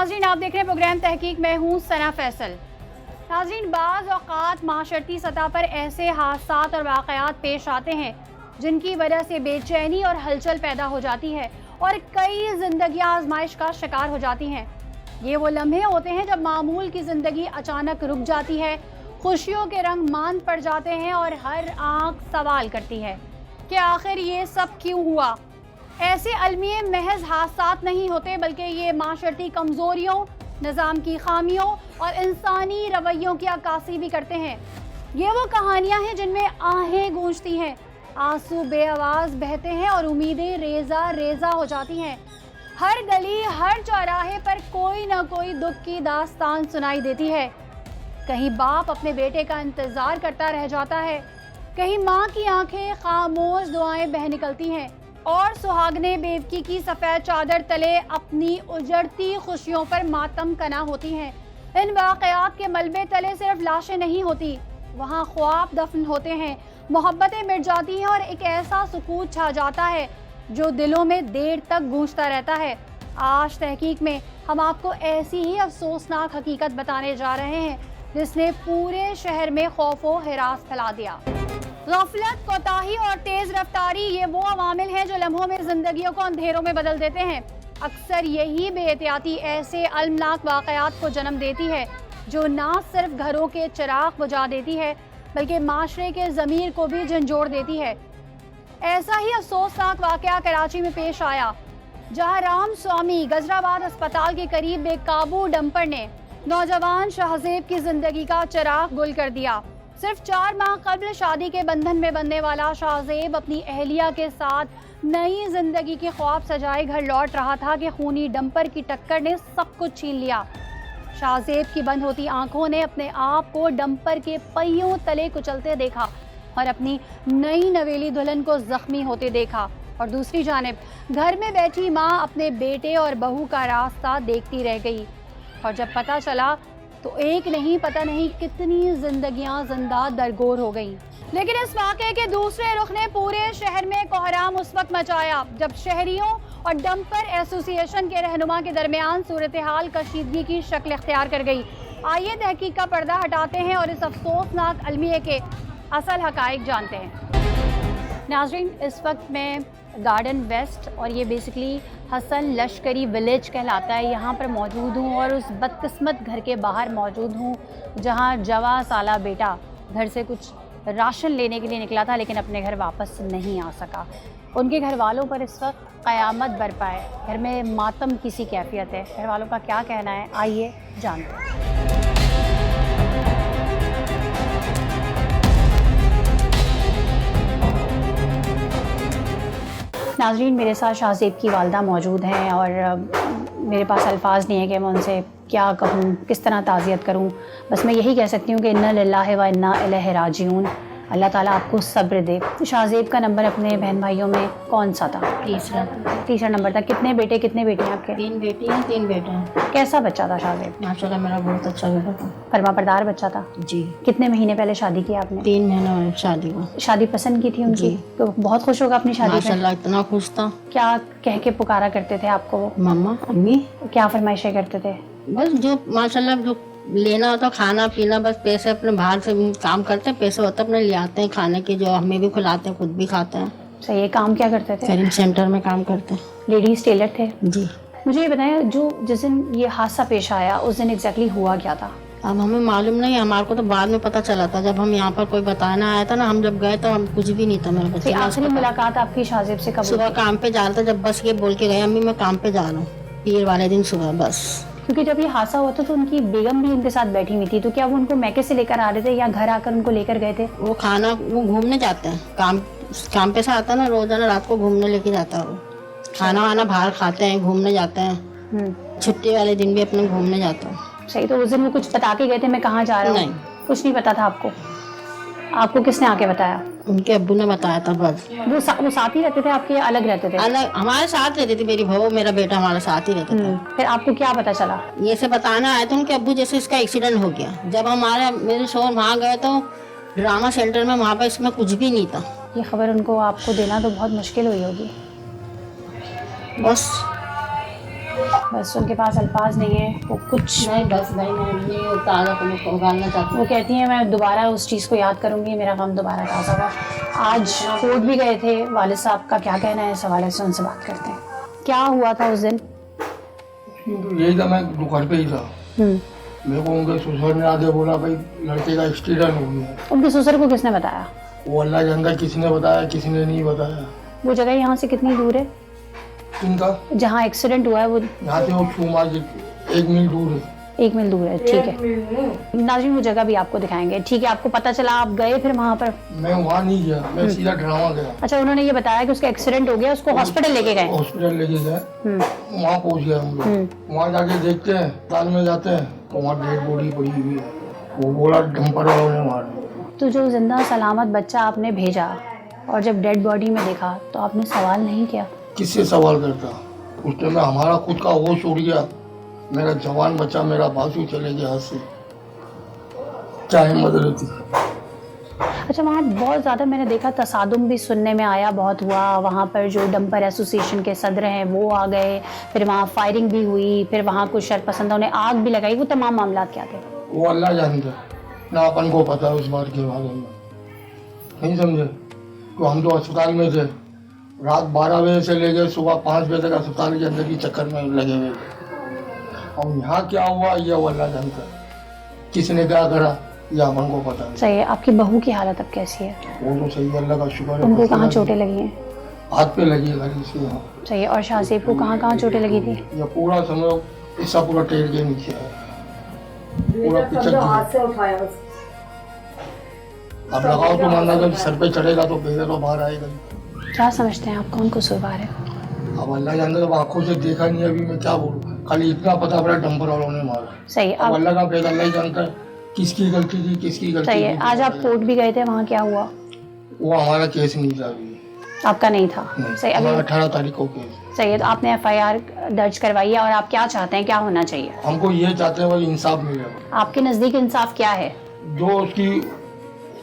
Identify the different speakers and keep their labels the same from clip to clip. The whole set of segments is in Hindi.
Speaker 1: नाज़रीन, आप देख रहे हैं प्रोग्राम तहकीक। मैं हूँ सना फैसल। नाज़रीन, बाज़ औक़ात माशरती सतह पर ऐसे हादसात और वाक़यात पेश आते हैं जिनकी वजह से बेचैनी और हलचल पैदा हो जाती है और कई जिंदगियां आजमाइश का शिकार हो जाती हैं। ये वो लम्हे होते हैं जब मामूल की ज़िंदगी अचानक रुक जाती है, खुशियों के रंग मांद पड़ जाते हैं और हर आँख सवाल करती है कि आखिर ये सब क्यों हुआ। ऐसे अलमिए महज हादसात नहीं होते, बल्कि ये माशरती कमज़ोरियों, निज़ाम की खामियों और इंसानी रवैयों की अक्कासी भी करते हैं। ये वो कहानियाँ हैं जिनमें आहें गूंजती हैं, आंसू बेआवाज़ बहते हैं और उम्मीदें रेजा रेजा हो जाती हैं। हर गली, हर चौराहे पर कोई ना कोई दुख की दास्तान सुनाई देती है। कहीं बाप अपने बेटे का इंतज़ार करता रह जाता है, कहीं माँ की आंखें खामोश दुआएं बह निकलती हैं और सुहागने बेवकी की सफ़ेद चादर तले अपनी उजड़ती खुशियों पर मातम कना होती हैं। इन वाक़यात के मलबे तले सिर्फ लाशें नहीं होती, वहाँ ख्वाब दफन होते हैं, मोहब्बतें मिट जाती हैं और एक ऐसा सुकून छा जाता है जो दिलों में देर तक गूंजता रहता है। आज तहकीक में हम आपको ऐसी ही अफसोसनाक हकीकत बताने जा रहे हैं जिसने पूरे शहर में खौफ व हिरास फैला दिया। गफलत, कोताही और तेज रफ्तारी ये वो अवामिल हैं जो लम्हों में जिंदगियों को अंधेरों में बदल देते हैं। अक्सर यही बेहतियाती ऐसे अलमनाक वाक़यात को जन्म देती है जो ना सिर्फ घरों के चिराग बुझा देती है बल्कि माशरे के ज़मीर को भी झंझोड़ देती है। ऐसा ही अफसोसनाक वाक़या कराची में पेश आया, जहां राम स्वामी गजराबाद अस्पताल के करीब बेकाबू डंपर ने नौजवान शाहजेब की जिंदगी का चिराग गुल कर दिया। सिर्फ 4 माह कबल शादी के बंधन में बंधने वाला शाहजेब अपनी अहलिया के साथ नई जिंदगी के ख्वाब सजाए घर लौट रहा था कि खूनी डंपर की टक्कर ने सब कुछ छीन लिया। शाहजेब की बंद होती आंखों ने अपने आप को डंपर के पहियों तले कुचलते देखा और अपनी नई नवेली दुल्हन को जख्मी होते देखा, और दूसरी जानिब घर में बैठी माँ अपने बेटे और बहू का रास्ता देखती रह गई। और जब पता चला तो एक नहीं पता नहीं कितनी जिंदगियां जिंदा दरगोर हो गईं। लेकिन इस वाक़े के दूसरे रुख ने पूरे शहर में कोहराम उस वक्त मचाया जब शहरियों और डंपर एसोसिएशन के रहनुमा के दरमियान सूरत हाल कशीदगी की शक्ल इख्तियार कर गई। आइए तहकीक का पर्दा हटाते हैं और इस अफसोसनाक अलमिए के असल हकाइक जानते हैं। नाज़रीन, इस वक्त मैं गार्डन वेस्ट और ये बेसिकली हसन लश्करी विलेज कहलाता है, यहाँ पर मौजूद हूँ और उस बदकिस्मत घर के बाहर मौजूद हूँ जहाँ जवा साला बेटा घर से कुछ राशन लेने के लिए निकला था लेकिन अपने घर वापस नहीं आ सका। उनके घर वालों पर इस वक्त क़यामत बरपा है, घर में मातम की सी कैफियत है। घर वालों का क्या कहना है, आइए जानते हैं। नाज़रीन, मेरे साथ शाहजेब की वालदा मौजूद हैं और मेरे पास अल्फाज नहीं है कि मैं उनसे क्या कहूँ, किस तरह ताज़ियत करूँ। बस मैं यही कह सकती हूँ कि इन्ना लिल्लाहि व इन्ना इलैहि राजिऊन। अल्लाह ताला आपको सब्र दे। शाहजेब का नंबर अपने बहन भाइयों में कौन सा था? तीसरा नंबर था। कितने बेटे कितने बेटे हैं आपके?
Speaker 2: 3 बेटी हैं 3 बेटे हैं।
Speaker 1: कैसा बच्चा था शाहजेब?
Speaker 2: माशाल्लाह मेरा बहुत अच्छा बेटा था।
Speaker 1: फरमा बरदार बच्चा था
Speaker 2: जी।
Speaker 1: कितने महीने पहले शादी की आपने?
Speaker 2: 3 महीने हुए शादी को।
Speaker 1: शादी पसंद की थी उनकी? तो बहुत खुश होगा अपनी शादी पे।
Speaker 2: माशाल्लाह इतना खुश था।
Speaker 1: क्या कह के पुकारा करते थे आपको वो?
Speaker 2: मम्मा, अम्मी।
Speaker 1: क्या फरमाइशें करते थे?
Speaker 2: बस जो माशाल्लाह जो लेना होता, खाना पीना, बस पैसे अपने बाहर से काम करते हैं, पैसे होता अपने ले आते हैं खाने के, जो हमें भी खिलाते हैं, खुद भी खाते हैं।
Speaker 1: सही है। काम क्या करते थे?
Speaker 2: सर्विस सेंटर में काम करते हैं।
Speaker 1: लेडीज टेलर थे?
Speaker 2: जी।
Speaker 1: मुझे ये बताएं, जो जिस दिन ये हादसा पेश आया उस दिन एग्जैक्टली हुआ क्या था?
Speaker 2: अब हमें मालूम नहीं, हमारे को तो बाद में पता चला था जब हम यहाँ पर कोई बताना आया था ना। हम जब गए तो हम कुछ भी नहीं था मेरे बच्चे।
Speaker 1: आखिरी मुलाकात आपकी शाहजेब से कब?
Speaker 2: सुबह काम पे जा रहा था, जब बस ये बोल के गए अम्मी मैं काम पे जा रहा हूँ, पीर वाले दिन सुबह बस।
Speaker 1: क्योंकि जब ये हादसा हुआ था तो उनकी बेगम भी उनके साथ बैठी हुई थी, तो क्या वो उनको मैके से लेकर आ रहे थे या घर आकर उनको लेकर गए थे?
Speaker 2: वो खाना वो घूमने जाते हैं, काम पे से आता ना, रोजाना रात को घूमने लेके जाता है। वो खाना वाना बाहर खाते हैं, घूमने जाते हैं। छुट्टी वाले दिन भी अपने घूमने जाता है।
Speaker 1: सही। तो उस दिन वो कुछ बता के गए थे मैं कहाँ जा रहा हूँ?
Speaker 2: नहीं,
Speaker 1: कुछ नहीं पता था आपको? आपको किसने आके बताया?
Speaker 2: उनके अब्बू ने बताया था बस।
Speaker 1: वो साथ ही रहते थे आपके या अलग रहते थे?
Speaker 2: अलग, हमारे साथ रहती थी मेरी बहू, मेरा बेटा हमारे साथ ही रहता था।
Speaker 1: फिर आपको क्या पता चला?
Speaker 2: ये से बताना आया था उनके अब्बू जैसे इसका एक्सीडेंट हो गया। जब मेरे शोहर वहाँ गए तो ड्रामा सेंटर में, वहाँ पर इसमें कुछ भी नहीं था।
Speaker 1: ये खबर उनको आपको देना तो बहुत मुश्किल हुई होगी।
Speaker 2: बस
Speaker 1: बस उनके पास अल्फाज नहीं है, वो कुछ
Speaker 2: नहीं बस भाई मैं ये ताज़ा को उगालना चाहती
Speaker 1: वो कहती हैं मैं दोबारा उस चीज़ को याद करूँगी, मेरा गम दोबारा ताज़ा हुआ। आज कोर्ट भी गए थे, वालिद साहब का क्या कहना है इस हवाले से, उनसे बात करते हैं। क्या हुआ था उस दिन?
Speaker 3: यही था, मैं दुकान पे ही था। मेरे को उनके ससुर ने आगे बोला भाई लड़के का एक्सीडेंट हो गया।
Speaker 1: उनके ससुर को किसने बताया?
Speaker 3: वो अल्लाह जानता, किसी ने बताया किसी ने नहीं बताया।
Speaker 1: वो जगह यहाँ से कितनी दूर है
Speaker 3: इनका
Speaker 1: जहाँ एक्सीडेंट हुआ है? वो
Speaker 3: यहाँ से वो चूमा 1 मील दूर है।
Speaker 1: 1 मील दूर है, ठीक है। नाज़रीन वो जगह भी आपको दिखाएंगे, ठीक है। आपको पता चला, आप गए फिर वहाँ पर?
Speaker 3: मैं वहाँ नहीं गया, मैं सीधा ड्रामा गया।
Speaker 1: अच्छा, उन्होंने ये बताया कि उसका एक्सीडेंट हो गया, उसको हॉस्पिटल लेके गए?
Speaker 3: हॉस्पिटल लेके गए, वहाँ पहुँच गए हम लोग। वहाँ जाके देखते हैं, अस्पताल में जाते हैं तो वहाँ डेड बॉडी पड़ी हुई है। वो बोला डंपर वालों ने मारा।
Speaker 1: तो जो जिंदा सलामत बच्चा आपने भेजा और जब डेड बॉडी में देखा तो आपने सवाल नहीं किया?
Speaker 3: किससे सवाल करता? उस टाइम में हमारा खुद का होश उड़ गया। मेरा जवान बच्चा, मेरा बाजू चले गया हाथ से, क्या हिम्मत रहती।
Speaker 1: अच्छा, वहाँ बहुत ज़्यादा मैंने देखा तसादुम भी सुनने में आया, बहुत हुआ। वहाँ पर जो डंपर एसोसिएशन के सदर हैं वो आ गए, फिर वहाँ फायरिंग भी हुई, फिर वहाँ कुछ शरपसंदों ने आग भी लगाई। वो तमाम मामला क्या थे?
Speaker 3: वो अल्लाह जानता, ना अपन को पता उस बार के बारे में, नहीं समझे। तो हम तो अस्पताल में थे, रात 12 बजे से लेकर सुबह 5 बजे तक अस्पताल के अंदर की चक्कर में लगे हुए। और यहाँ क्या हुआ ये वो अल्लाह जानता, किसने क्या करा ये अपन को पता नहीं।
Speaker 1: सही है। आपकी बहू की हालत अब कैसी है?
Speaker 3: वो तो सही है, अल्लाह का शुक्र है।
Speaker 1: उनको कहाँ चोटें लगी हैं?
Speaker 3: हाथ पे लगी लगी से यहाँ।
Speaker 1: सही है। और शाहज़ेब को कहाँ कहाँ चोटें लगी थी?
Speaker 3: ये पूरा समझो हिस्सा पूरा टेर के नीचे है, पूरा पिचक
Speaker 4: हाथ से उठाया बस।
Speaker 3: अब लगाओ तो मानना जब सर पे चढ़ेगा तो बेहतर तो बाहर आएगा।
Speaker 1: क्या समझते हैं आप, कौन कसूरवार है?
Speaker 3: अब अल्लाह जानता, जब आंखों से देखा नहीं अभी मैं क्या बोलूँ। खाली इतना पता पड़ा डंपर वालों ने मारा।
Speaker 1: सही है।
Speaker 3: अब अल्लाह का भेद अल्लाह ही जानता है किसकी गलती थी किसकी गलती
Speaker 1: सही है।
Speaker 3: थी।
Speaker 1: आज आप कोर्ट भी गए थे, वहाँ क्या हुआ?
Speaker 3: वो हमारा केस नहीं था अभी।
Speaker 1: आपका नहीं था? सही। अभी
Speaker 3: 18 तारीख को केस।
Speaker 1: सही है। तो आपने FIR दर्ज करवाई है और आप क्या चाहते हैं, क्या होना चाहिए?
Speaker 3: हमको ये चाहते हैं भाई इंसाफ मिले।
Speaker 1: आपके नज़दीक इंसाफ क्या है?
Speaker 3: जो उसकी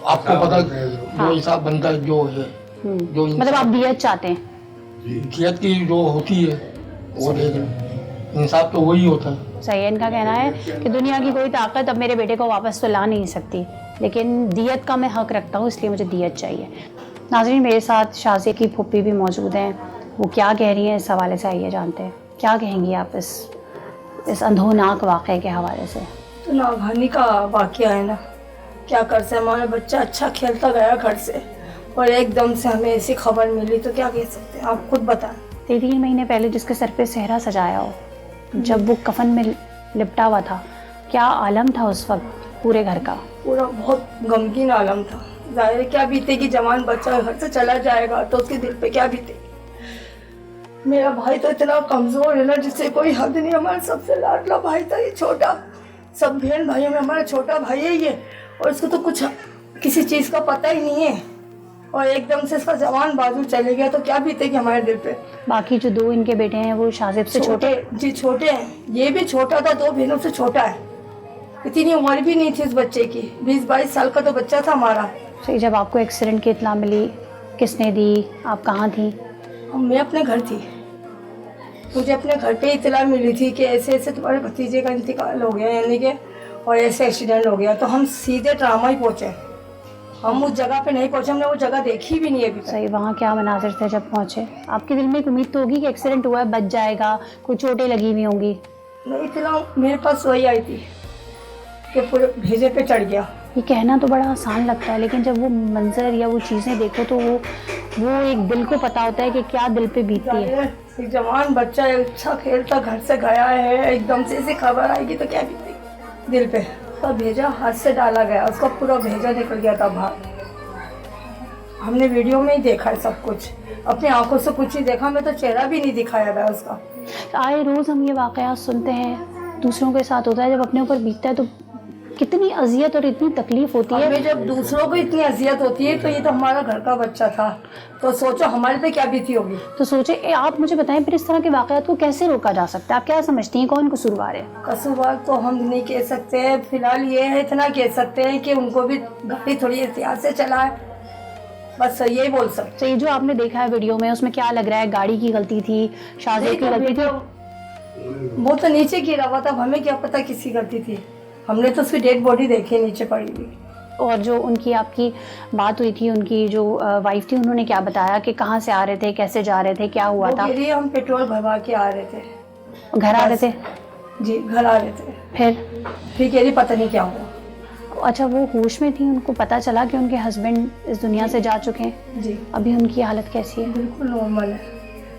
Speaker 3: आपको पता जो हिसाब बनता है जो है, जो
Speaker 1: मतलब आप दियत चाहते हैं?
Speaker 3: दियत की जो होती है वो देख रहे, इंसाफ तो वही होता है।
Speaker 1: सही है। इनका कहना है कि दुनिया की कोई ताकत अब मेरे बेटे को वापस तो ला नहीं सकती, लेकिन दियत का मैं हक रखता हूँ, इसलिए मुझे दियत चाहिए। नाज़रीन मेरे साथ शाज़ेब की फूफी भी मौजूद हैं, वो क्या कह रही हैं इस हवाले से आइए जानते हैं। क्या कहेंगी आप इस अंधोनाक वाक़े के हवाले से?
Speaker 4: तो नागहानी का वाक़या है ना, क्या कर सकते। हमारा बच्चा अच्छा खेलता गया घर से और एकदम से हमें ऐसी खबर मिली, तो क्या कह सकते हैं, आप खुद बताएं।
Speaker 1: 3 महीने पहले जिसके सर पे सेहरा सजाया हो, जब वो कफन में लिपटा हुआ था, क्या आलम था उस वक्त पूरे घर का?
Speaker 4: पूरा बहुत गमगीन आलम था। जाहिर है क्या बीतेगी, जवान बच्चा घर से चला जाएगा तो उसके दिल पे क्या बीतेगी। मेरा भाई तो इतना कमज़ोर है ना जिससे कोई हद नहीं। हमारा सबसे लाडला भाई था, ये छोटा, सब बहन भाइयों में हमारा छोटा भाई है ये, और इसको तो कुछ किसी चीज़ का पता ही नहीं है, और एकदम से इसका जवान बाजू चले गया तो क्या बीतेगी हमारे दिल पे।
Speaker 1: बाकी जो 2 इनके बेटे हैं वो शाज़ेब से छोटे?
Speaker 4: जी छोटे हैं, ये भी छोटा था, 2 बहनों से छोटा है। इतनी उम्र भी नहीं थी इस बच्चे की, 20-22 साल का तो बच्चा था हमारा।
Speaker 1: सही। जब आपको एक्सीडेंट की इत्तला मिली किसने दी, आप कहाँ थी?
Speaker 4: मैं अपने घर थी, मुझे अपने घर पे इत्तला मिली थी कि ऐसे ऐसे तुम्हारे भतीजे का इंतकाल हो गया, यानी कि और ऐसे एक्सीडेंट हो गया। तो हम सीधे ड्रामा ही पहुँचे, हम उस जगह पे नहीं पहुँचे, हमने वो जगह देखी भी नहीं अभी तक।
Speaker 1: सही। वहाँ क्या मनाजिर थे जब पहुँचे? आपके दिल में एक उम्मीद तो होगी कि एक्सीडेंट हुआ है, बच जाएगा, कुछ चोटें लगी हुई होंगी?
Speaker 4: नहीं, इत्तला मेरे पास वही आई थी कि पूरे भेजे पे चढ़ गया।
Speaker 1: ये कहना तो बड़ा आसान लगता है, लेकिन जब वो मंजर या वो चीज़ें देखो तो वो एक दिल को पता होता है कि क्या दिल पे बीतती है।
Speaker 4: एक जवान बच्चा है, अच्छा खेलता घर से गया है, एकदम से ऐसी खबर आएगी तो क्या बीतेगी दिल पे। उसका भेजा हाथ से डाला गया, उसका पूरा भेजा निकल गया था बाहर। हमने वीडियो में ही देखा है सब कुछ, अपनी आंखों से कुछ ही देखा, मैं तो चेहरा भी नहीं दिखाया गया उसका।
Speaker 1: आए रोज़ हम ये वाक़यात सुनते हैं, दूसरों के साथ होता है, जब अपने ऊपर बीतता है तो कितनी अजियत और इतनी तकलीफ होती है।
Speaker 4: हमें जब दूसरों को इतनी अजियत होती है तो ये तो हमारा घर का बच्चा था, तो सोचो हमारे पे क्या बीती होगी।
Speaker 1: तो सोचे आप मुझे बताएं फिर इस तरह के वाक़यात को कैसे रोका जा सकता है? आप क्या समझती हैं, कौन कसूरवार है?
Speaker 4: कसूरवार तो हम नहीं कह सकते हैं, फिलहाल ये है इतना कह सकते हैं कि उनको भी गाड़ी थोड़ी एहतियात से चलाए, बस यही बोल सकते।
Speaker 1: तो ये जो आपने देखा है वीडियो में, उसमें क्या लग रहा है? गाड़ी की गलती थी, शाज़ेब की गलती थी?
Speaker 4: वो तो नीचे गिरा हुआ था, हमें क्या पता किसी गलती थी, हमने तो उसकी डेड बॉडी देखी नीचे पड़ी हुई।
Speaker 1: और जो उनकी आपकी बात हुई थी, उनकी जो वाइफ थी, उन्होंने क्या बताया कि कहाँ से आ रहे थे, कैसे जा रहे थे, क्या हुआ
Speaker 4: वो
Speaker 1: था?
Speaker 4: कह रही है हम पेट्रोल भरवा के आ रहे थे।
Speaker 1: घर आ रहे थे?
Speaker 4: जी घर आ रहे थे। फिर कह रही पता नहीं क्या हुआ।
Speaker 1: अच्छा, वो होश में थी, उनको पता चला कि उनके हस्बैंड इस दुनिया से जा चुके हैं?
Speaker 4: जी
Speaker 1: अभी उनकी हालत कैसी है?
Speaker 4: बिल्कुल नॉर्मल है,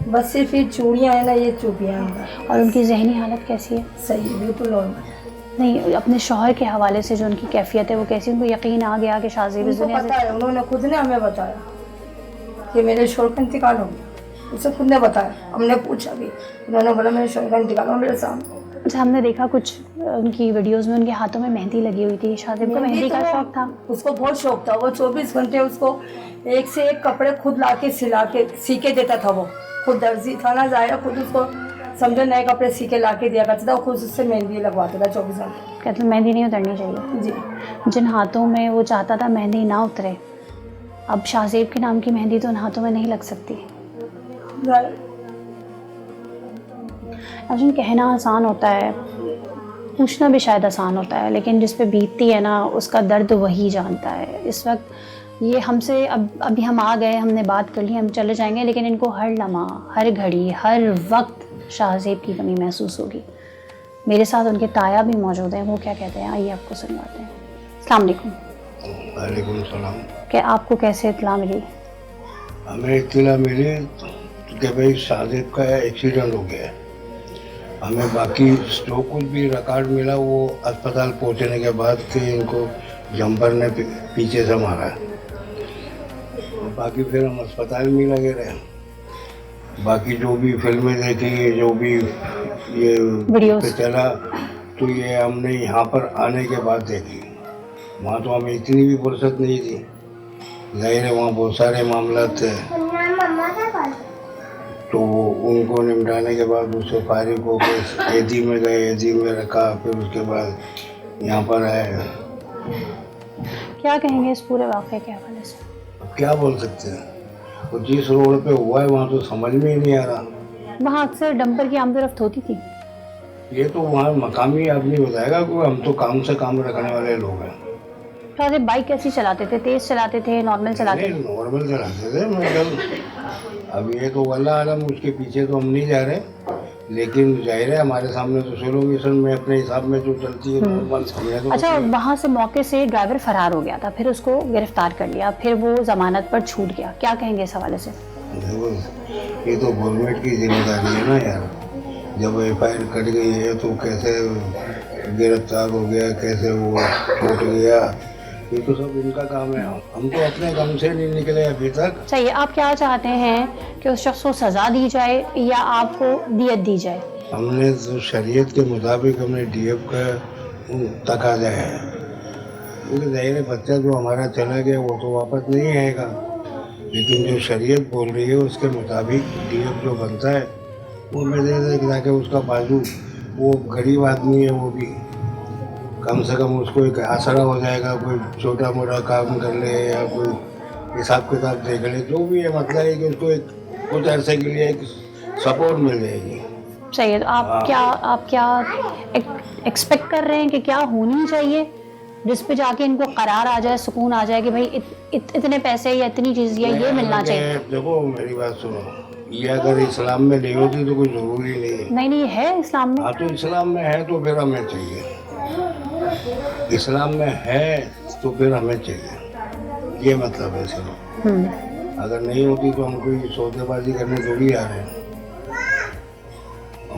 Speaker 4: बस सिर्फ ये चूड़ियाँ हैं ना, ये चुभियाँ हैं।
Speaker 1: और उनकी जहनी हालत कैसी है?
Speaker 4: सही है, बिल्कुल नॉर्मल।
Speaker 1: नहीं, अपने शौहर के हवाले से जो उनकी कैफियत है वो कैसी? उनको यकीन आ गया कि शाहज़ेब इस
Speaker 4: उनको
Speaker 1: दुनिया
Speaker 4: पता
Speaker 1: से?
Speaker 4: है, उन्होंने खुद ने हमें बताया कि मेरे शोहर का इंतकाल हो गया, उसे खुद ने बताया। हमने पूछा भी, उन्होंने बोला मेरे शोहर का इंतकाल हो मेरे सामने।
Speaker 1: अच्छा, हमने देखा कुछ उनकी वीडियोस में उनके हाथों में मेहंदी लगी हुई थी। शाहज़ेब को मेहंदी का शौक था?
Speaker 4: उसको बहुत शौक था, वो 24 घंटे उसको एक से एक कपड़े खुद ला के सिला के सी के देता था। वो खुद दर्जी था ना, ज़ाहिर खुद उसको समझो नए कपड़े सी के ला के दिया करता था, खुद उससे मेहंदी लगवाता था 24 घंटे।
Speaker 1: कहते मेहंदी नहीं उतरनी चाहिए।
Speaker 4: जी
Speaker 1: जिन हाथों में वो चाहता था मेहंदी ना उतरे, अब शाहज़ेब के नाम की मेहंदी तो उन हाथों में नहीं लग सकती। अर्जुन, कहना आसान होता है, पूछना भी शायद आसान होता है, लेकिन जिस पे बीतती है ना उसका दर्द वही जानता है। इस वक्त ये हमसे अभी हम आ गए, हमने बात कर ली, हम चले जाएंगे, लेकिन इनको हर लम्हा, हर घड़ी, हर वक्त शाहज़ेब की कमी महसूस होगी। मेरे साथ उनके ताया भी मौजूद हैं, वो क्या कहते हैं आइए आपको सुनवाते हैं। अस्सलाम वालेकुम।
Speaker 5: वालेकुम सलाम।
Speaker 1: कि आपको कैसे इत्तला मिली?
Speaker 5: हमें इत्तला मिली कि भाई शाहज़ेब का एक्सीडेंट हो गया है। हमें बाकी जो कुछ भी रिकॉर्ड मिला वो अस्पताल पहुंचने के बाद कि इनको जंपर ने पीछे से मारा है। बाकी फिर हम अस्पताल में लगे रहे। बाकी जो भी फिल्में देखी, जो भी ये
Speaker 1: वीडियोस
Speaker 5: पे चला, तो ये हमने यहाँ पर आने के बाद देखी। वहाँ तो हमें इतनी भी फुर्सत नहीं थी, जाहिर है वहाँ बहुत सारे मामला थे। तो उनको निपटाने के बाद उससे फारिग हो गए, एदी में गए, एदी में रखा, फिर उसके बाद यहाँ पर आए।
Speaker 1: क्या कहेंगे इस पूरे वाक़े के हवाले से?
Speaker 5: अब क्या बोल सकते हैं, वो जिस रोड पे हुआ है वहाँ तो समझ में ही नहीं आ रहा।
Speaker 1: वहाँ अक्सर डंपर की आमदरफ्त होती थी?
Speaker 5: ये तो वहाँ मकामी आदमी बताएगा कि हम तो काम से काम रखने वाले लोग हैं।
Speaker 1: शाहज़ेब बाइक कैसी चलाते थे? तेज़ चलाते थे, नॉर्मल चलाते थे?
Speaker 5: नॉर्मल चलाते थे, मतलब अब ये तो वल्लाह आलम, उसके पीछे तो हम नहीं जा रहे, लेकिन जाहिर है हमारे सामने तो स्लो मिशन में अपने हिसाब में जो चलती है नॉर्मल सामने तो।
Speaker 1: अच्छा, वहाँ से मौके से ड्राइवर फरार हो गया था, फिर उसको गिरफ्तार कर लिया, फिर वो जमानत पर छूट गया, क्या कहेंगे इस हवाले से?
Speaker 5: देखो, ये तो गवर्नमेंट की जिम्मेदारी है ना यार। जब FIR कट गई है तो कैसे गिरफ्तार हो गया, कैसे वो छूट गया, ये तो सब इनका काम है। हम तो अपने काम से नहीं निकले अभी तक।
Speaker 1: चाहिए, आप क्या चाहते हैं कि उस शख्स को सज़ा दी जाए या आपको दियत दी जाए?
Speaker 5: हमने तो शरीयत के मुताबिक हमने DF का तकाजा है, क्योंकि जाहिर है बच्चा जो हमारा चला गया वो तो वापस नहीं आएगा, लेकिन जो शरीयत बोल रही है उसके मुताबिक DF जो बनता है वो मैं दे जाके उसका बाजू, वो गरीब आदमी है, वो भी कम से कम उसको एक आसरा हो जाएगा, कोई छोटा मोटा काम कर ले या कोई हिसाब किताब देख ले, जो भी है, मतलब है कि उसको एक कुछ अरसे के लिए एक सपोर्ट मिल जाएगी।
Speaker 1: चाहिए, तो आप क्या एक्सपेक्ट कर रहे हैं कि क्या होनी चाहिए जिस पे जाके इनको करार आ जाए, सुकून आ जाए कि भाई इतने पैसे या इतनी चीज़ या ये मिलना चाहिए?
Speaker 5: देखो मेरी बात सुनो, ये अगर इस्लाम में नहीं होती तो कोई ज़रूरी नहीं है।
Speaker 1: नहीं है इस्लाम में।
Speaker 5: हाँ, तो इस्लाम में है तो फिर हमें चाहिए, इस्लाम में है तो फिर हमें चाहिए, ये मतलब है सर। अगर नहीं होती तो हम कोई सौदेबाजी करने थोड़ी आ रहे हैं।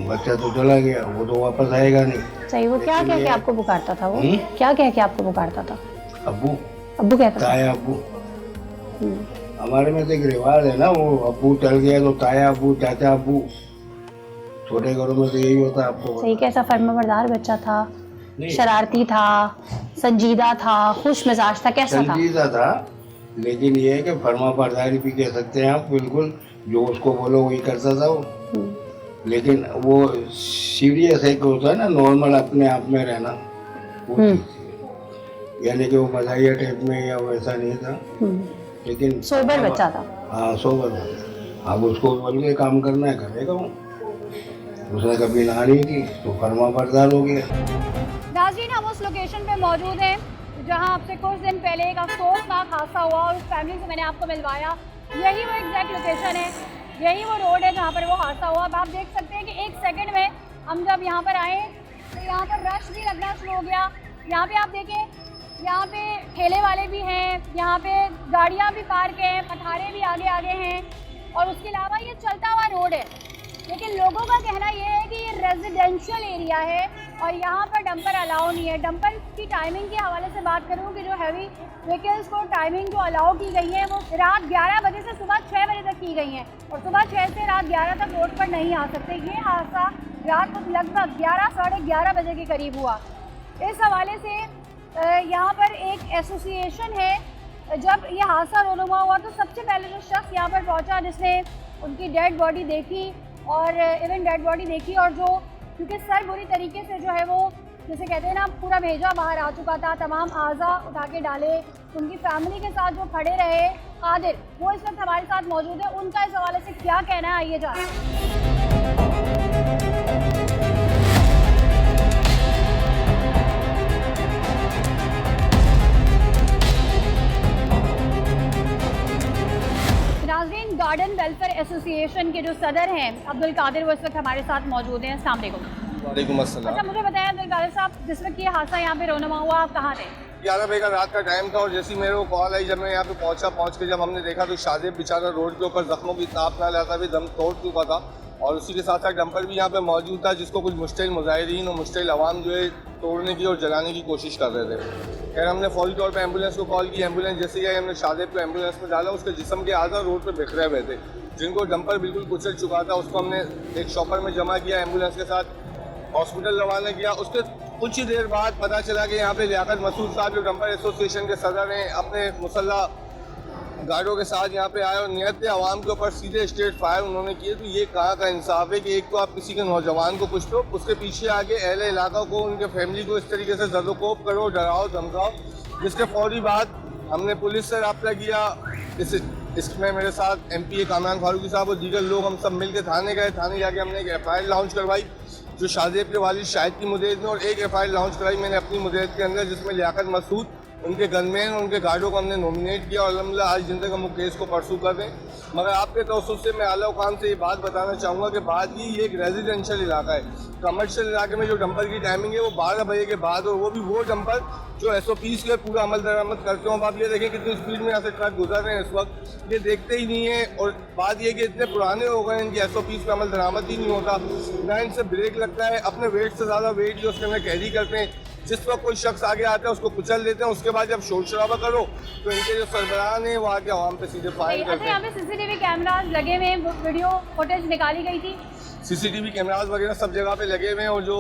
Speaker 5: बच्चा तो चला गया, वो तो वापस आएगा नहीं।
Speaker 1: सही, वो क्या कह के आपको पुकारता था? वो क्या कह के आपको पुकारता था?
Speaker 5: अब्बू।
Speaker 1: अब्बू कहता था?
Speaker 5: ताया अब्बू। हमारे में तो एक रिवाज है ना, वो अब्बू चल गया तो ताया अब्बू, चाचा अब्बू। छोटे घरों में तो यही होता है। आपको
Speaker 1: सही, कैसा फर्माबरदार बच्चा था? शरारती था, संजीदा था, खुश मिजाज था, कैसा था?
Speaker 5: संजीदा था, लेकिन ये है कि फर्माबरदारी भी कह सकते हैं आप, बिल्कुल जो उसको बोलो वही करता था वो। लेकिन वो सीरियस है कि होता है ना, नॉर्मल अपने आप में रहना, वो यानी कि वो मजाहिया टाइप में या वैसा नहीं था, लेकिन
Speaker 1: सोबर बच्चा था।
Speaker 5: हाँ, सोबर था। अब उसको बोल के काम करना है, करेगा वो। उसने कभी ना नहीं की तो फर्मा बरदार हो गया।
Speaker 1: नाज़रीन, हम उस लोकेशन पे मौजूद हैं जहां आपसे कुछ दिन पहले एक अफसोसनाक हादसा हुआ और उस फैमिली से मैंने आपको मिलवाया। यही वो एग्जैक्ट लोकेशन है, यही वो रोड है जहां पर वो हादसा हुआ। अब आप देख सकते हैं कि एक सेकंड में हम जब यहाँ पर आए तो यहाँ पर रश भी लगना शुरू हो गया। यहाँ पे आप देखें, यहाँ पे ठेले वाले भी हैं, यहाँ पे गाड़ियाँ भी पार्क हैं, पठारे भी आगे आगे हैं और उसके अलावा ये चलता हुआ रोड है। लेकिन लोगों का कहना ये है कि ये रेजिडेंशियल एरिया है और यहाँ पर डंपर अलाउ नहीं है। डंपर की टाइमिंग के हवाले से बात करूँ कि जो हैवी व्हीकल्स को टाइमिंग जो अलाउ की गई है वो रात 11 बजे से सुबह 6 बजे तक की गई हैं और सुबह 6 से रात 11 तक रोड पर नहीं आ सकते। ये हादसा रात को लगभग 11 साढ़े 11 बजे के करीब हुआ। इस हवाले से यहाँ पर एक एसोसिएशन है। जब ये हादसा रोनुमा हुआ तो सबसे पहले जो शख्स यहाँ पर पहुँचा जिसने उनकी डेड बॉडी देखी और इवन डेड बॉडी देखी और जो क्योंकि सर बुरी तरीके से जो है वो जैसे कहते हैं ना पूरा भेजा बाहर आ चुका था, तमाम आज़ा उठा के डाले, उनकी फैमिली के साथ जो खड़े रहे कादिर, वो इस वक्त हमारे साथ मौजूद है। उनका इस हवाले से क्या कहना है आइए जान। नाज़रीन, गार्डन वेलफेयर एसोसिएशन के जो सदर हैं अब्दुल कादिर वो इस वक्त हमारे साथ मौजूद हैं। अस्सलाम वालेकुम।
Speaker 6: वालेकुम अस्सलाम।
Speaker 1: अच्छा, मुझे बताया अब्दुल कादिर साहब, जिस वक्त ये हादसा यहाँ पे रोनुमा हुआ आप कहाँ थे?
Speaker 6: 11 बजे का रात का टाइम था और जैसे ही मेरे को कॉल आई, जब मैं यहाँ पे पहुँच के जब हमने देखा तो शादेब बेचारा रोड के ऊपर जख्मों की ताप ना लाता भी दम तोड़ चुका था और उसी के साथ साथ डंपर भी यहाँ पे मौजूद था जिसको कुछ मुश्तिल मुजाहिरीन और मुश्तिल अवाम जो है तोड़ने की और जलाने की कोशिश कर रहे थे। खैर हमने फौरी तौर पर एम्बुलेंस को कॉल की। एम्बुलेंस जैसे ही आई हमने शादेब को एम्बुलेंस में डाला। उसके जिस्म के आधा रोड पर बिखरे हुए थे जिनको डंपर बिल्कुल कुचल चुका था। उसको हमने एक शॉपर में जमा किया, एम्बुलेंस के साथ हॉस्पिटल रवाना किया। उसके कुछ ही देर बाद पता चला कि यहाँ पे लियाकत मसूद साहब जो डंपर एसोसिएशन के सदर हैं अपने मुसल्ला गार्डों के साथ यहाँ पे आए और नियत आवाम के ऊपर सीधे स्ट्रेट फायर उन्होंने किए। तो ये कहाँ का इंसाफ है कि एक तो आप किसी के नौजवान को कुछ दो, उसके पीछे आगे अहले इलाका को उनके फैमिली को इस तरीके से ज़दोकोब करो, डराओ धमकाओ। जिसके फौरी बाद हमने पुलिस से रब्ता किया। इसमें मेरे साथ MP कामरान फारूकी साहब और दीगर लोग हम सब मिल के थाने गए। थाने जाके हमने एक FIR लॉन्च करवाई जो शादेब के वालिद शाहिद की मुदेद में, और एक FIR लॉन्च कराई मैंने अपनी मुदेद के अंदर जिसमें लियाकत मसूद, उनके गनमैन और उनके गार्डों को हमने नॉमिनेट किया और अल्हम्दुलिल्लाह आज जिंदगी हम केस को परसू कर दें। मगर आपके तवज्जुह से मैं आला हुकाम से ये बात बताना चाहूँगा कि बाद ये एक रेजिडेंशियल इलाका है। कमर्शियल इलाके में जो डंपर की टाइमिंग है वो 12 बजे के बाद, और वो भी वो डंपर जो SOPs के पूरा अमल दरामद करते हो। अब आप ये देखें कितनी स्पीड में यहाँ से ट्रक गुजर रहे हैं इस वक्त, ये देखते ही नहीं है। और बात ये कि इतने पुराने हो गए इनकी SOPs पे अमल दरामद ही नहीं होता, ना इनसे ब्रेक लगता है। अपने वेट से ज़्यादा वेट जो उसके अंदर कैरी करते हैं। जिस वक्त कोई शख्स आगे आता है उसको कुचल देते हैं, उसके बाद जब शोर शराबा करो तो इनके जो सरबराह हैं वो आके आवाम पे सीधे फायर करते हैं।
Speaker 1: यहाँ पे CCTV कैमरास लगे हुए हैं, वीडियो फुटेज निकाली गई थी।
Speaker 6: CCTV कैमरास वगैरह सब जगह पे लगे हुए हैं और जो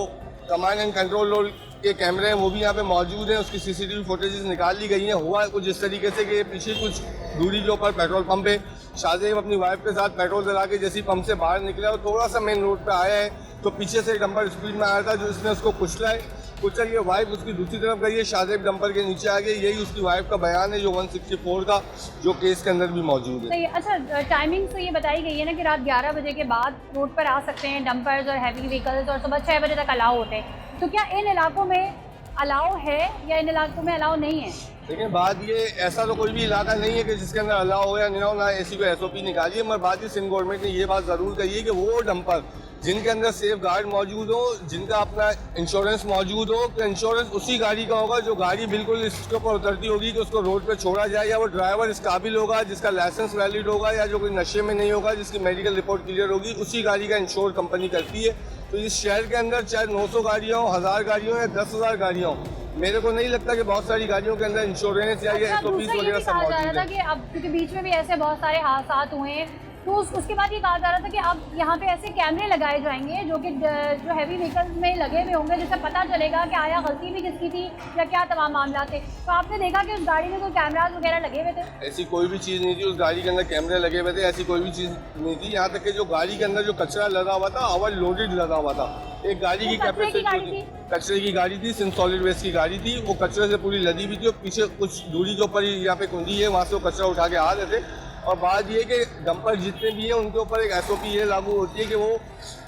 Speaker 6: कमांड एंड कंट्रोल रोल के कैमरे हैं वो भी यहाँ पे मौजूद हैं। उसकी CCTV फुटेजेस निकाल ली गई हैं। हुआ कुछ इस तरीके से कि पीछे कुछ दूरी के ऊपर पेट्रोल पंप पे शादेब अपनी वाइफ के साथ पेट्रोल डला के जैसे पंप से बाहर निकला और थोड़ा सा मेन रोड पे आया है तो पीछे से डंपर स्पीड में आया था जो इसने उसको कुचला है। कुचल ये वाइफ उसकी दूसरी तरफ गई है, शादेब डंपर के नीचे आ गई। यही उसकी वाइफ का बयान है जो 164 का जो केस के अंदर भी मौजूद है।
Speaker 1: सही। अच्छा, टाइमिंग तो ये बताई गई है ना कि रात 11 बजे के बाद रोड पर आ सकते हैं डंपर्स और हैवी व्हीकल्स और सुबह 6 बजे तक अलाउ होते हैं। तो क्या इन इलाकों में अलाउ है या इन इलाकों में अलाउ नहीं है?
Speaker 6: लेकिन बात ये ऐसा तो कोई भी इलाका नहीं है कि जिसके अंदर अलाउ हो या नहीं हो, ना ऐसी कोई SOP निकाली है। मगर बात ये सिंध गवर्नमेंट ने ये बात ज़रूर कही है कि वो डंपर जिनके अंदर सेफ गार्ड मौजूद हो, जिनका अपना इंश्योरेंस मौजूद हो, तो इंश्योरेंस उसी गाड़ी का होगा जो गाड़ी बिल्कुल इसके ऊपर उतरती होगी कि उसको रोड पे छोड़ा जाए, या वो ड्राइवर इस काबिल होगा जिसका लाइसेंस वैलिड होगा, या जो कोई नशे में नहीं होगा जिसकी मेडिकल रिपोर्ट क्लियर होगी, उसी गाड़ी का इंश्योर कंपनी करती है। तो इस शहर के अंदर चाहे 900 गाड़ियाँ हों, 1000 गाड़ियाँ हों या 10,000 गाड़ियाँ हों, मेरे को नहीं लगता कि बहुत सारी गाड़ियों के अंदर इंश्योरेंस या SOPs वगैरह सब मौजूद है।
Speaker 1: कि अब क्योंकि बीच में भी ऐसे बहुत सारे हादसा हुए हैं तो उसके बाद ये कहा जा रहा था कि अब यहाँ पे ऐसे कैमरे लगाए जाएंगे जो कि जो हैवी व्हीकल्स में लगे हुए होंगे जिससे पता चलेगा कि आया गलती भी किसकी थी या क्या तमाम मामला थे। तो आपने देखा कि उस गाड़ी में कोई कैमराज वगैरह लगे हुए थे?
Speaker 6: ऐसी कोई भी चीज़ नहीं थी उस गाड़ी के अंदर, कैमरे लगे हुए थे, ऐसी कोई भी चीज़ नहीं थी। यहाँ तक कि जो गाड़ी के अंदर जो कचरा लगा हुआ था ओवर लोडेड लगा हुआ था। एक गाड़ी की कैपेसिटी कचरे की गाड़ी थी, सिंध सॉलिड वेस्ट की गाड़ी थी, वो कचरे से पूरी लदी हुई थी और पीछे कुछ दूरी के ऊपर ही यहाँ पे कुंडी है वहाँ से वो कचरा उठा के आ रहे थे। और बात ये कि डंपर जितने भी हैं उनके ऊपर एक SOP ये लागू होती है कि वो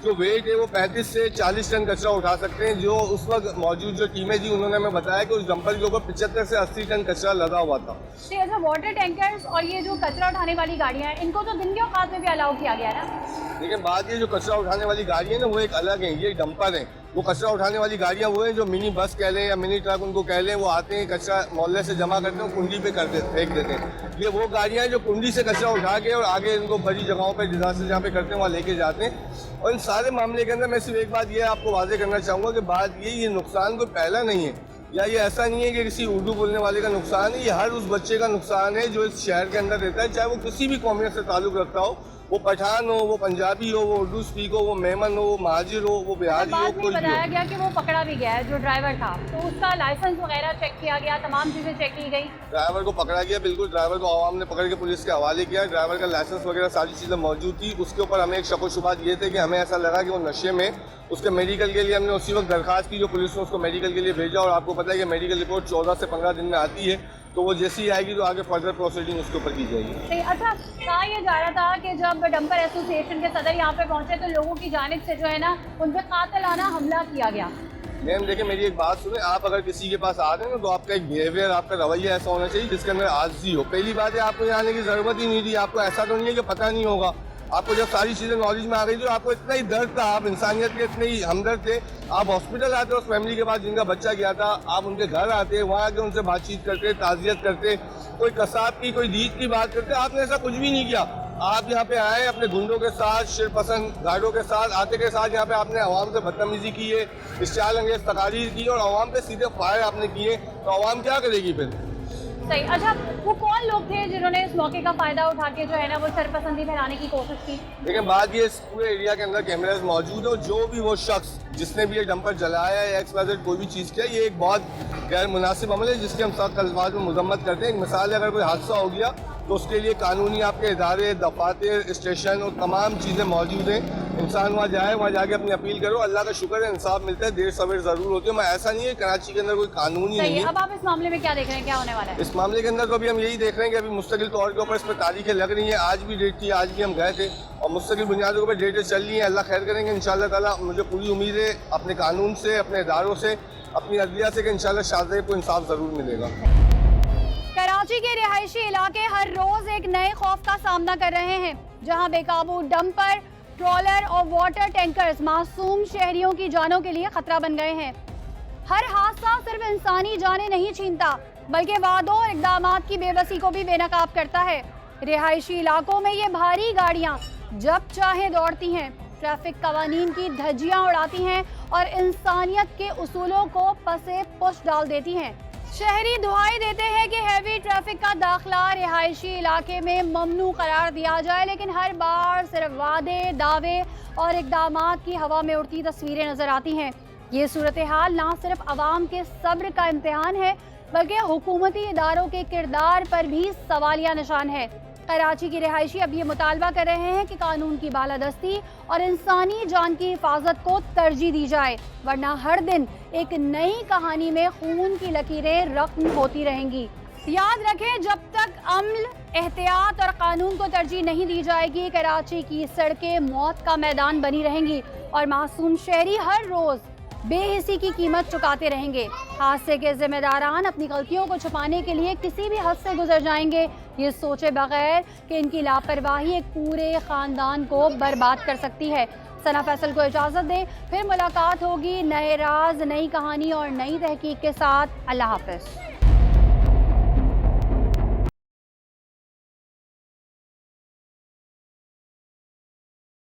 Speaker 6: जो वेट है वो 35 से 40 टन कचरा उठा सकते हैं। जो उस वक्त मौजूद जो टीमें थी उन्होंने हमें बताया कि उस डंपर के ऊपर 75 से 80 टन कचरा लगा हुआ था।
Speaker 1: अच्छा, वाटर टैंकर्स और ये जो कचरा उठाने वाली गाड़ियाँ हैं इनको तो दिन के औकात में भी अलाउ किया गया है ना?
Speaker 6: लेकिन बात ये जो कचरा उठाने वाली गाड़ी है ना वो एक अलग है, ये डंपर है। वो कचरा उठाने वाली गाड़ियाँ वो हैं जो मिनी बस कह लें या मिनी ट्रक उनको कह लें, वो आते हैं कचरा मोहल्ले से जमा करते हैं, कुंडी पे फेंक देते हैं। ये वो गाड़ियाँ हैं जो कुंडी से कचरा उठा के और आगे इनको बड़ी जगहों पे डिजास्टर जहाँ पे करते हैं वहाँ लेके जाते हैं। और इन सारे मामले के अंदर मैं सिर्फ एक बात ये आपको वाजे करना चाहूँगा कि बात ये नुकसान कोई पहला नहीं है, या ये ऐसा नहीं है कि किसी उर्दू बोलने वाले का नुकसान है, ये हर उस बच्चे का नुकसान है जो इस शहर के अंदर रहता है, चाहे वो किसी भी कौमियत से ताल्लुक़ रखता हो, वो पठान हो, वो पंजाबी हो, वो उर्दू स्पीक हो, वो मेमन हो, वो महाजिर हो, वो बिहारी हो,
Speaker 1: बाद में
Speaker 6: कोई भी
Speaker 1: बताया
Speaker 6: हो।
Speaker 1: गया कि वो पकड़ा भी गया है जो ड्राइवर था, तो उसका लाइसेंस वगैरह चेक किया गया, तमाम चीज़ें चेक की गई।
Speaker 6: ड्राइवर को पकड़ा गया, बिल्कुल ड्राइवर को आवाम ने पकड़ के पुलिस के हवाले किया। ड्राइवर का लाइसेंस वगैरह सारी चीज़ें मौजूद थी। उसके ऊपर हमें एक शक व शुबहात ये थे कि हमें ऐसा लगा कि वो नशे में, उसके मेडिकल के लिए हमने उसी वक्त दरखास्त की, जो पुलिस ने उसको मेडिकल के लिए भेजा। और आपको पता है कि मेडिकल रिपोर्ट 14 से 15 दिन में आती है, तो वो जैसी आएगी तो आगे फर्दर प्रोसीडिंग उसके ऊपर की जाएगी।
Speaker 1: अच्छा, कहा यह जा रहा था कि जब डंपर एसोसिएशन के सदर यहाँ पे पहुंचे तो लोगों की जानिब से जो है ना उन पर कातिलाना हमला किया गया।
Speaker 6: मैम देखिए, मेरी एक बात सुने, आप अगर किसी के पास आ रहे हैं ना तो आपका एक बिहेवियर, आपका रवैया ऐसा होना चाहिए जिसके अंदर आज़ी हो। पहली बात है, आपको यहाँ आने की ज़रूरत ही नहीं थी। आपको ऐसा तो नहीं है कि पता नहीं होगा। आपको जब सारी चीज़ें नॉलेज में आ गई थी, आपको इतना ही दर्द था, आप इंसानियत के इतने ही हमदर्द थे, आप हॉस्पिटल आते उस फैमिली के पास जिनका बच्चा गया था, आप उनके घर आते, वहाँ आके उनसे बातचीत करते, ताज़ियत करते, कोई कसाब की, कोई दीद की बात करते। आपने ऐसा कुछ भी नहीं किया। आप यहाँ पे आए अपने गुंडों के साथ, शिरपसंद गार्डों के साथ, आते के साथ यहाँ पे आपने आवाम से बदतमीजी की है, इश्तियाल अंगेज तकारीर की और आवाम पे सीधे फायर आपने किए, तो आवाम क्या करेगी फिर?
Speaker 1: सही। अच्छा, वो कौन लोग थे जिन्होंने इस मौके का फायदा उठा के जो है ना वो सरपसंदी फैलाने की कोशिश की?
Speaker 6: लेकिन बात ये, इस पूरे एरिया के अंदर कैमराज मौजूद हो, जो भी वो शख्स जिसने भी ये डंपर जलाया या XYZ कोई भी चीज़ किया, ये एक बहुत गैर मुनासिब अमल है जिसके हम सख्त अल्फाज में मजम्मत करते हैं। एक मिसाल है, अगर कोई हादसा हो गया तो उसके लिए कानूनी आपके इदारे, दफातर, स्टेशन और तमाम चीज़ें मौजूद हैं। इंसान वहाँ जाए, वहाँ जाके अपनी अपील करो। अल्लाह का शुक्र है इंसाफ मिलता है, देर सवेर ज़रूर होती है। मैं ऐसा नहीं है कराची के अंदर कोई कानून ही नहीं है।
Speaker 1: अब आप इस मामले में क्या देख रहे हैं, क्या होने वाला है?
Speaker 6: इस मामले के अंदर तो अभी हम यही देख रहे हैं कि अभी मुस्तकिल तौर के ऊपर इस पर तारीखें लग रही हैं। आज भी डेट थी, आज भी हम गए थे और मुस्तकिल बुनियादों के ऊपर डेटें चल रही हैं। अल्लाह खैर करेंगे इंशाअल्लाह ताला। मुझे पूरी उम्मीद है अपने कानून से, अपने इदारों से, अपनी अदलिया से कि इंशाअल्लाह शाहज़ेब को इंसाफ ज़रूर मिलेगा।
Speaker 1: कराची के रिहायशी इलाके हर रोज एक नए खौफ का सामना कर रहे हैं, जहां बेकाबू डंपर, ट्रॉलर और वाटर टैंकर्स मासूम शहरियों की जानों के लिए खतरा बन गए हैं। हर हादसा सिर्फ इंसानी जानें नहीं छीनता, बल्कि वादों और इक़दामात की बेबसी को भी बेनकाब करता है। रिहायशी इलाकों में ये भारी गाड़ियां जब चाहे दौड़ती हैं, ट्रैफिक कवानीन की धज्जियां उड़ाती हैं और इंसानियत के उसूलों को पसे पुश डाल देती हैं। शहरी दुहाई देते हैं कि हैवी ट्रैफिक का दाखिला रिहायशी इलाके में ममनू करार दिया जाए, लेकिन हर बार सिर्फ वादे, दावे और इक़दामात की हवा में उड़ती तस्वीरें नजर आती हैं। ये सूरत हाल ना सिर्फ अवाम के सब्र का इम्तिहान है, बल्कि हुकूमती इदारों के किरदार पर भी सवालिया निशान है। कराची की रिहायशी अब ये मुतालबा कर रहे हैं कि कानून की बालादस्ती और इंसानी जान की हिफाजत को तरजीह दी जाए, वरना हर दिन एक नई कहानी में खून की लकीरें रक़्म होती रहेंगी। याद रखें, जब तक अमल, एहतियात और कानून को तरजीह नहीं दी जाएगी, कराची की सड़कें मौत का मैदान बनी रहेंगी और मासूम शहरी हर रोज़ बेहिसी की कीमत चुकाते रहेंगे। हादसे के जिम्मेदारान अपनी गलतियों को छुपाने के लिए किसी भी हद से गुजर जाएंगे, ये सोचे बगैर कि इनकी लापरवाही एक पूरे ख़ानदान को बर्बाद कर सकती है। सना फैसल को इजाज़त दें, फिर मुलाकात होगी नए राज, नई कहानी और नई तहकीक के साथ। अल्लाह हाफ़िज़।